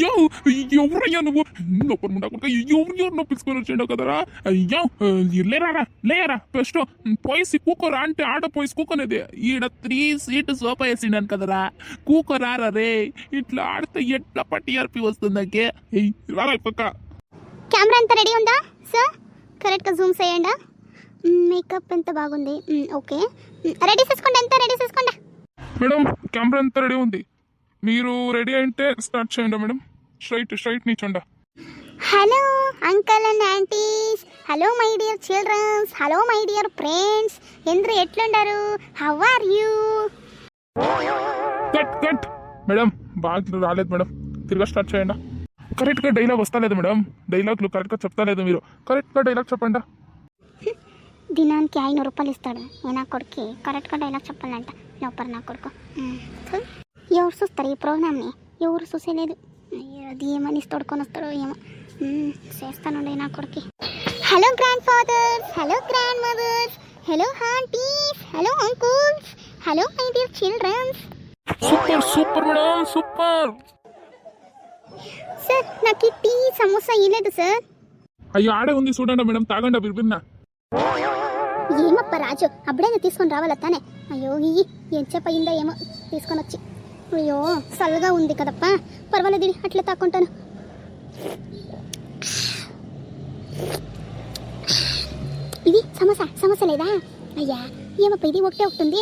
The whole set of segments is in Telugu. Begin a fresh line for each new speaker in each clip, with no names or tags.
యో ఎవరయ్యా నువ్వు లోపల ఉండకుండా ఎవరు నొప్పించుకొని వచ్చిండవు కదరా అయ్యో లేరా ఫస్ట్ పోయి కూకోరా అంటే ఆడ పోయి కూకునేది ఈడ 3 సీట్ సోఫా వేసిండాను కదరా కూకోరారా రే ఇట్లా ఆడితే ఎట్లా పట్టిఆర్పి వస్తుందకే రారా పక్క
కెమెరా అంతా రెడీ ఉందా సార్? కరెక్ట్గా జూమ్ చేయండి. మేకప్ ఎంత బాగుంది. ఓకే రెడీ చేసుకోండి. ఎంత రెడీ చేసుకోండి
మేడం. కెమెరా అంతా రెడీ ఉంది, మీరు రెడీ అయితే స్టార్ట్ చేయండి మేడం. స్ట్రైట్ నిల్చోండి.
Hello uncle and aunties, hello my dear childrens, hello my dear friends, ఎందరూ ఎట్లుండారు? How are you?
Cut madam, బాగా రాలేదు మేడం, తిరిగా స్టార్ట్ చేయండి. కరెక్ట్గా డైలాగ్ వస్తలేదు మేడం, డైలాగ్లు కరెక్ట్గా చెప్తాలేదు మీరు, కరెక్ట్గా డైలాగ్ చెప్పండి.
దినానికి 500 రూపాయలు ఇస్తాడు నా కొడుకు, కరెక్ట్గా డైలాగ్ చెప్పాలంట. లోపల నా కొడుకు ఎవరు చూస్తారు ఈ ప్రోగ్రామ్ని? ఎవరు చూసేలేదు. అది ఏమని తోడుకొని వస్తాడో ఏమో. చేస్తానండి నా కొడుకు. Hello grand fathers, hello grand mothers, hello aunties, hello uncles, hello my dear childrens.
Super madam, super.
Sir నాకు టీ సమోసా ఇవ్వలేదు సార్.
అయ్యో ఆడే ఉంది చూడండి మేడం, తాగండి బిర్బిన్నా.
ఏమప్ప రాజు, అప్పుడే తీసుకొని రావాలా తానే? అయ్యో ఏం చెప్పయిందో ఏమో తీసుకొని వచ్చి. అయ్యో చల్లగా ఉంది కదప్ప, పర్వాలేదు అట్లా తాక్కుంటాను. ఇది సమోసా లేదా? అయ్యా ఏమప్ప ఇది ఒకటే ఉంటుంది.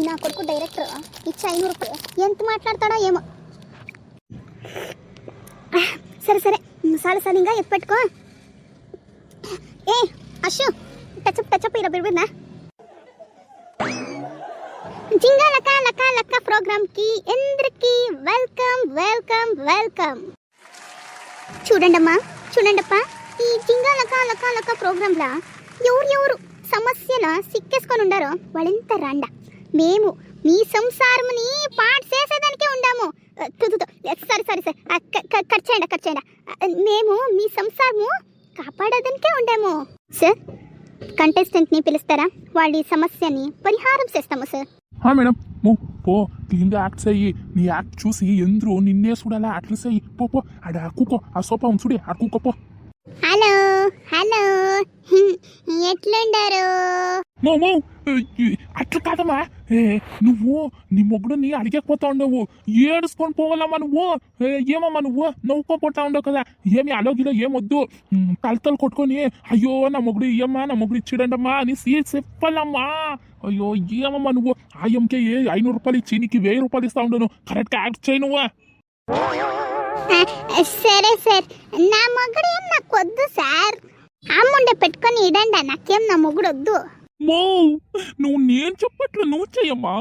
నా కొడుకు డైరెక్టర్ ఇచ్చి 500 రూపాయలు ఎంత మాట్లాడతాడో ఏమో. సరే సాలు ఇంకా ఎత్తుపెట్టుకో. ఏ అశు టచప్ ఇలా బిర్బిందా? జింగా లక్క ప్రోగ్రామ్ కి అందరికి వెల్కమ్. చూడండప్పా, ఈ జింగా లక్క ప్రోగ్రామ్ లా ఎవరు సమస్యల సిక్కేసుకొని ఉండారో వాళ్ళంత రండ. మేము మీ సంసారముని పాటు చేసేదానికే ఉండాము. సారీ కట్ చేయండి. మేము మీ సంసారము కాపాడేదానికే ఉండాము సార్. కంటెస్టెంట్ని పిలుస్తారా? వాళ్ళ సమస్యని పరిహారం చేస్తాము సార్.
మేడం పో క్లీన్గా యాక్ట్ చెయ్యి. నీ యాక్ట్ చూసి ఎందరో నిన్నే చూడాలా, అట్లా చెయ్యి. పో ఆడ కూకో, ఆ సోఫా ఉంది చూడే, ఆడ కూకో పో.
హలో ఎట్లుండారు?
అట్లా కాదమ్మా, నువ్వు నీ మొగుడుని అడిగకపోతా ఉండవు, ఏడుసుకొని పోవాలమ్మా నువ్వు. ఏమమ్మా నువ్వు నవ్వుకోపోతా ఉండవు కదా, ఏమి అలోగిలో ఏమొద్దు. తలతలు కొట్టుకొని అయ్యో నా మొగుడు ఇయ్యమ్మా, నా మొగుడు ఇచ్చిడండమ్మా అని సీట్ చెప్పాలమ్మా. అయ్యో ఏమమ్మా నువ్వు, ఆయమ్మకే 500 రూపాయలు ఇచ్చి నీకు 1000 రూపాయలు ఇస్తా ఉండను. కరెక్ట్గా యాక్ట్ చేయి నువ్వు.
సరే సార్, నా మొగుడు ఏం నాకు వద్దు సార్. అమ్ముండే పెట్టుకొని ఇడండి, నాకేం నా మొగుడు వద్దు.
నువ్వు నేను చెప్పట్లా, నువ్వు చెయ్యమ్మా.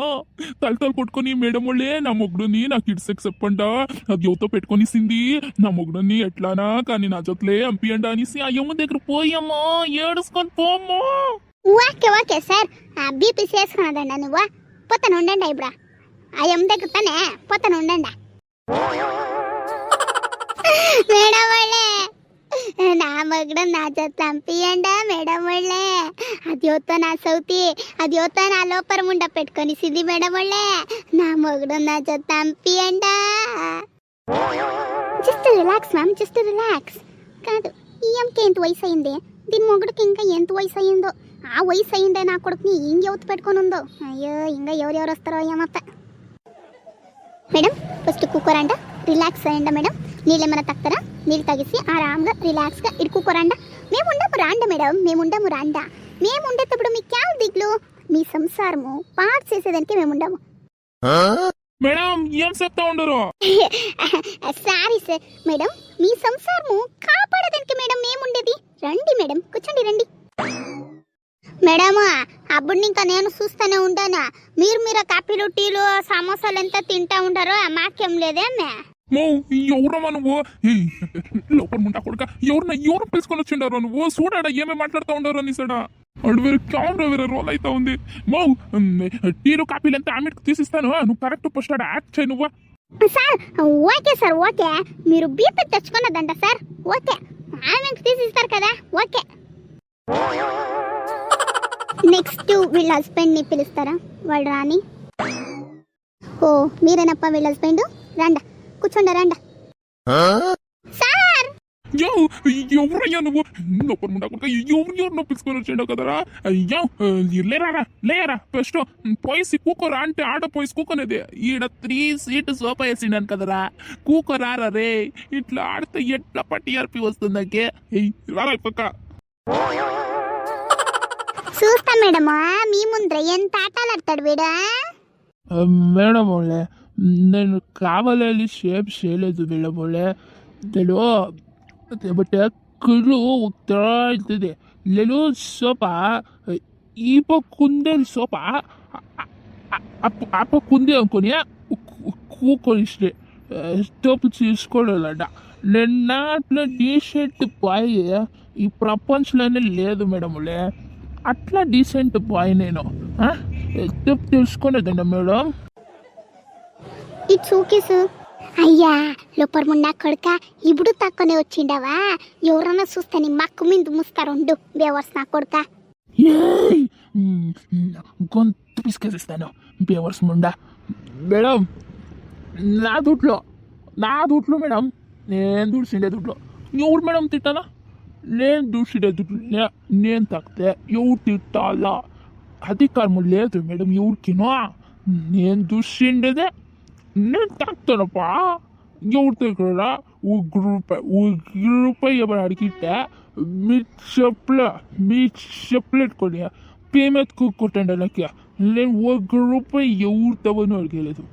తలతలు కొట్టుకొని మేడం వాళ్ళే నా మొగుడుని నాకు ఇడ్సెక్ చెప్పండా, అది ఎవతో పెట్టుకొని సింది నా మొగుడుని ఎట్లానా కానీ నా జొత్లే అంపియండా అనేసి అయ్యమ్మ దగ్గర పోయమ్మా, ఏడుసుకొని పోమ్మా.
ఓకే సార్, బీపీ చేసుకున్నదండి నువ్వు. పోతాను ఉండండి ఇప్పుడు, అయ్యమ్మ దగ్గర తానే పోతాను ఉండండి. మేడం వాళ్ళే నా మగడు నా జత అంపియండా మేడం వాళ్ళే. అది వస్తా నా సౌతి, అది వస్తా నా లోపల ముండ పెట్టుకొని సిద్ధి మేడం వాళ్ళే. నా మగడు నా జత అంపియండా. Just relax ma'am, just relax. కాదు ఈఎంకి ఎంత వయసు అయింది, దీని మొగుడికి ఇంకా ఎంత వయసు అయ్యిందో. ఆ వయసు అయిందే నా కొడుకుని ఇంకెవతు పెట్టుకొని ఉందో. అయ్యో ఇంకా ఎవరెవరు వస్తారో ఏమత్త. మేడం ఫస్ట్ కూకోరంట, రిలాక్స్ అయ్యండి మేడం. నీళ్ళు ఏమైనా తక్కుతారా? నీళ్ళు తగిసి ఆరాంగా రిలాక్స్గా ఇడుకోరండా. మేముండము రాండా మేడం, మేముండము రాండా. మేముండేటప్పుడు మీ క్యాబ్ దిగులు, మీ సంసారము పాడు చేసేదానికి మేముండము.
మేడం ఏం చెప్తా ఉండరు?
సారీ సార్ మేడం, మీ సంసారము కాపాడేదానికి మేడం మేముండేది. రండి మేడం, కూర్చోండి రండి. మేడము అప్పుడు ఇంకా నేను చూస్తూనే ఉంటానా, మీరు కాఫీలు టీలు సమోసాలు ఎంత తింటా ఉంటారో మాకేం లేదే.
ఎవరమ్మా నువ్వు? లోపల ముంటా కొడుక, ఎవరు పిలుచుకొని వచ్చిండారో నువ్వు? చూడాడా ఏమేమి మాట్లాడుతూ ఉండారో అని సడా. అడు వేరే కెమెరా వేరే రోల్ అవుతా ఉంది. టీలు కాఫీలు ఎంత ఆమెకు తీసిస్తాను, నువ్వు కరెక్ట్ ఫస్ట్ యాక్ట్ చేయి నువ్వు.
సార్ ఓకే, మీరు బీపీ తెచ్చుకున్నదంట సార్. ఓకే ఆమెకు తీసిస్తారు కదా, ఓకే. నెక్స్ట్ వీళ్ళ హస్బెండ్ ని పిలుస్తారా? వాళ్ళు రాని. ఓహో మీరేనప్ప వీళ్ళ హస్బెండ్ రండా కూర్చోండి రండా సార్
యో ఎవరయ్యా నువ్వు లోపల ఉండకుండా ఎవరినో పిలుచుకొని వచ్చిండవు కదరా అయ్యో లేరా ఫస్ట్ పోయి కూకోరా అంటే ఆడ పోయి కూకొనేది ఈడ 3 సీట్ సోఫా వేసిండాను కదరా కూకోరారా రే ఇట్లా ఆడితే ఎట్లా పట్టిఆర్పి వస్తుందకే రారా పక్క
చూస్తా మేడమా మీ ముందర ఎంత ఆటలు ఆడతాడు వీడా
మేడం వాళ్ళే నేను కావాలని షేప్ చేయలేదు వీళ్ళ వాళ్ళే నేను బట్ కళ్ళు ఒకటా అవుతుంది నేను సోఫా ఈ పక్కుందే సోఫా ఆ పక్కుంది అనుకుని కూకొని తప్పు తీసుకోలేదంట నిన్న అట్లా డీసెంట్ బాయ్ ఈ ప్రపంచంలోనే లేదు మేడంలే అట్లా డీసెంట్ బాయ్ నేను తప్పు తెలుసుకోలేదండి మేడం
ఇట్స్ ఓకే సార్ అయ్యా లోపల ముండా కొడుక ఇప్పుడు తక్కువనే వచ్చిండవా ఎవరన్నా చూస్తే నీ మక్కు మీద ముస్తారుండు బేవర్స్ నా కొడుక
గొంతు పిసికేసిస్తాను బేవర్స్ ముండా మేడం నా దుట్లో మేడం నేను దూడ్చిండే దుట్లో ఎవరు మేడం తిట్టానా నేను దూడ్చిండే దుడ్లు నేను తక్కితే ఎవరు తిట్టాలా అధికారం లేదు మేడం ఎవరికినో నేను దూడ్చిండేదే నేను తాగుతానప్పా ఎవరితో ఇక్కడ రూపాయి ఎవరు అడిగితే మీ చెప్పులెట్టుకొని పేమెంట్ కొట్టండి నాకు నేను రూపాయి ఎవరితోనూ అడిగలేదు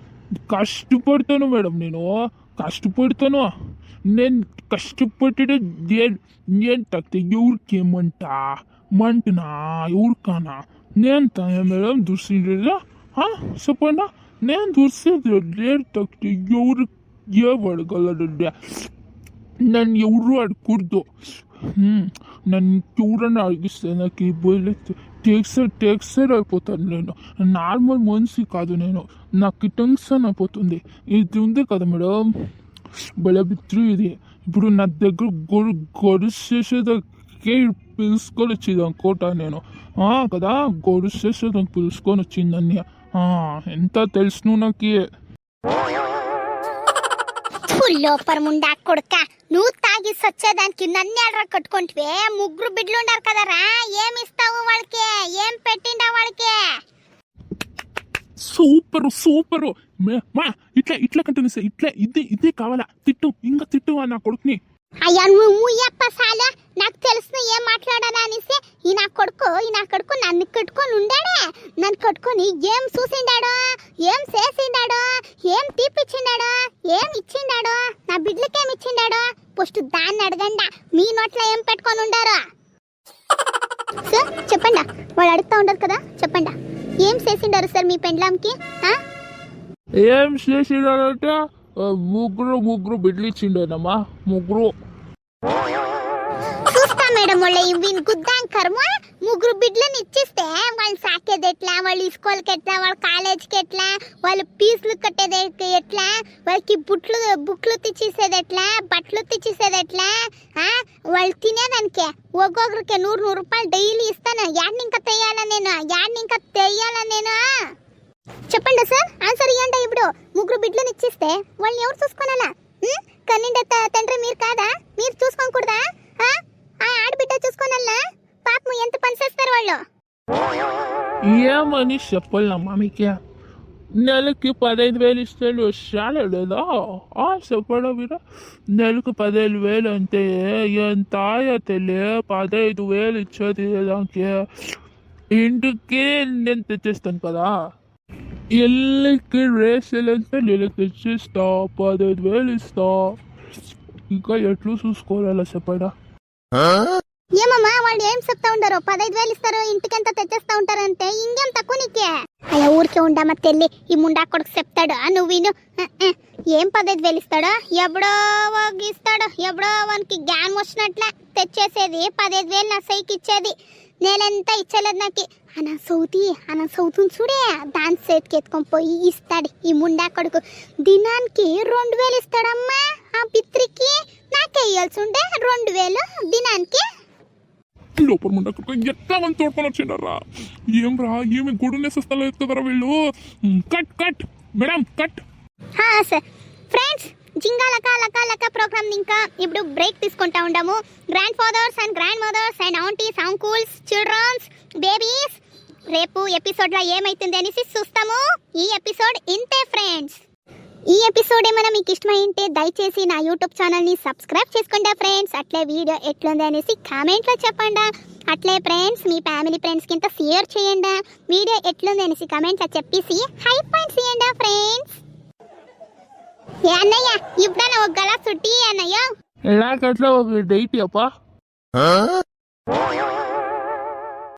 కష్టపడతాను మేడం నేను కష్టపడతాను నేను కష్టపడే నేను తగ్గితే ఎవరికి మంటనా ఎవరికానా నేను మేడం దూసిండేదా చెప్పండి నేను చూసేది నేను తగ్గితే ఎవరు అడగలరండి నన్ను ఎవరు అడగకూడదు నన్ను ఎవరన్నా అడిగిస్తే నాకు ఇబ్బంది టెక్స్చర్ అయిపోతాను నేను నార్మల్ మనిషి కాదు నేను నాకు టెన్షన్ అయిపోతుంది ఇది ఉంది కదా మేడం బలబిత్రి ఇది ఇప్పుడు నా దగ్గర గొడుసేసేదాకే పిలుచుకొని వచ్చింది అనుకోట నేను కదా గొడుసేసేదానికి పిలుచుకొని వచ్చిందని ఎంత తెలుసును నాకు
లోపల ముండా కొడుక నువ్వు తాగి సచ్చేదానికి నన్ను ఎడర కట్టుకుంటే ముగ్గురు బిడ్డలు ఉండారు కదరా ఏమి ఇస్తావు వాళ్ళకి ఏం పెట్టిండా వాళ్ళకి
సూపరు మా ఇట్లా కంటిన్యూ ఇట్లా ఇదే కావాలా తిట్టు నా కొడుకుని
అయ్యా నువ్వు ఎప్ప సాలా నాకు తెలుసు ఏం మాట్లాడాలా అనేసి ఈ నా కొడుకు నన్ను కట్టుకొని ఉండాడే నన్ను కట్టుకొని ఏం చూసిండాడో ఏం చేసిండాడో ఏం తీపిచ్చిండాడో ఏం ఇచ్చిండాడో నా బిడ్డలకేం ఇచ్చిండాడో ఫస్ట్ దాన్ని అడగండా మీ నోట్లో ఏం పెట్టుకొని ఉండారో సార్ చెప్పండా వాళ్ళు అడుగుతా ఉంటారు కదా చెప్పండా ఏం చేసిండారు సార్ మీ పెండ్లాంకి
ఏం చేసిండారంటే ముగ్గురు బిడ్డలు ఇచ్చిండేనమ్మా ముగ్గురు
చూస్తా మేడం వాళ్ళ వీని గుద్దాం కర్మ ముగ్గురు బిడ్డలను ఇచ్చిస్తే వాళ్ళు సాకేది ఎట్లా వాళ్ళు స్కూల్కి ఎట్లా వాళ్ళ కాలేజ్కి ఎట్లా వాళ్ళు ఫీజులు కట్టేది ఎట్లా వాళ్ళకి బుక్లు తెచ్చేసేది ఎట్లా బట్టలు తెచ్చేసేది ఎట్లా వాళ్ళు తినేదానికే ఒక్కొక్కరికి 100 రూపాయలు డైలీ ఇస్తాను యాడ్ని ఇంకా తెయ్యాలా నేను చెప్పండి సార్ ఆన్సర్ ఇవ్వండి ఇప్పుడు ముగ్గురు బిడ్డలను ఇచ్చిస్తే వాళ్ళని ఎవరు చూసుకోనాలా కన్నిండే తండ్రి మీరు కాదా మీరు చూసుకోకూడదా ఆడబిడ్డ చూసుకోనల్లా పాపం ఎంత పని చేస్తారు వాళ్ళు
ఏమని చెప్పాలమ్మా మీకు నెలకి 15,000 ఇస్తే చాలా లేదా చెప్పడం మీరు నెలకు 15,000 అంటే ఎంత తెలి 15,000 ఇచ్చేది దానికి ఇంటికి నేను తెచ్చేస్తాను కదా ఇళ్ళకి రేసెలంటే నేను తెచ్చిస్తా 15,000 ఇస్తా ఇంకా ఎట్లు చూసుకోవాలా చెప్పడా
ఏమమ్మా వాళ్ళు ఏం చెప్తా ఉంటారు 15,000 ఇస్తారు ఇంటికెంత తెచ్చేస్తా ఉంటారంటే ఇంకేం తక్కువ నీకే అలా ఊరికే ఉండమ్మా తెల్లి ఈ ముండా కొడుకు చెప్తాడు నువ్వు విను ఏం 15,000 ఇస్తాడో ఎప్పుడో ఇస్తాడు ఎప్పుడో వానికి జ్ఞానం వచ్చినట్లే తెచ్చేసేది 15,000 నా సైకి ఇచ్చేది నేనెంత ఇచ్చలేదు నాకు అనా సౌతుని చూడే దాని చేతికి ఎత్తుకొని పోయి ఇస్తాడు ఈ ముండా కొడుకు దినానికి 2,000 ఇస్తాడమ్మా ఆ పిత్రికి నాకే ఇవ్వాల్సి ఉండే 2,000 దినానికి
లోపల ముండకు ఎట్లా మంది తోడుకొని వచ్చిండారా ఏం రా ఏమి గొడునేసేస్తలేదు కదరా వీళ్ళు cut madam cut.
Sir friends జింగా లక లక లక ప్రోగ్రామ్ ఇంకా ఇప్పుడు బ్రేక్ తీసుకుంటా ఉండాము. Grandfathers and grandmothers and aunties uncles childrens babies రేపు ఎపిసోడ్లో ఏమైతుంది అనేసి చూస్తాము. ఈ ఎపిసోడ్ ఇంతే ఫ్రెండ్స్. ఈ ఎపిసోడ్ ఏమైనా మీకు ఇష్టమైంటే దయచేసి నా యూట్యూబ్ ఛానల్ని సబ్స్క్రైబ్ చేసుకోండి ఫ్రెండ్స్. అట్లే వీడియో ఎట్లుంది అనేసి కామెంట్లో చెప్పండి. అట్లే ఫ్రెండ్స్ మీ ఫ్యామిలీ ఫ్రెండ్స్కి ఇంత షేర్ చేయండి. వీడియో ఎట్లుంది అనేసి కామెంట్లో చెప్పేసి హై పాయింట్స్ ఇవ్వండి ఫ్రెండ్స్. ఏ అన్నయ్య ఇప్పుడన్నా ఒక గలా చుట్టి అన్నయ్య
ఎలాగట్లా ఒక డైట్ అప్ప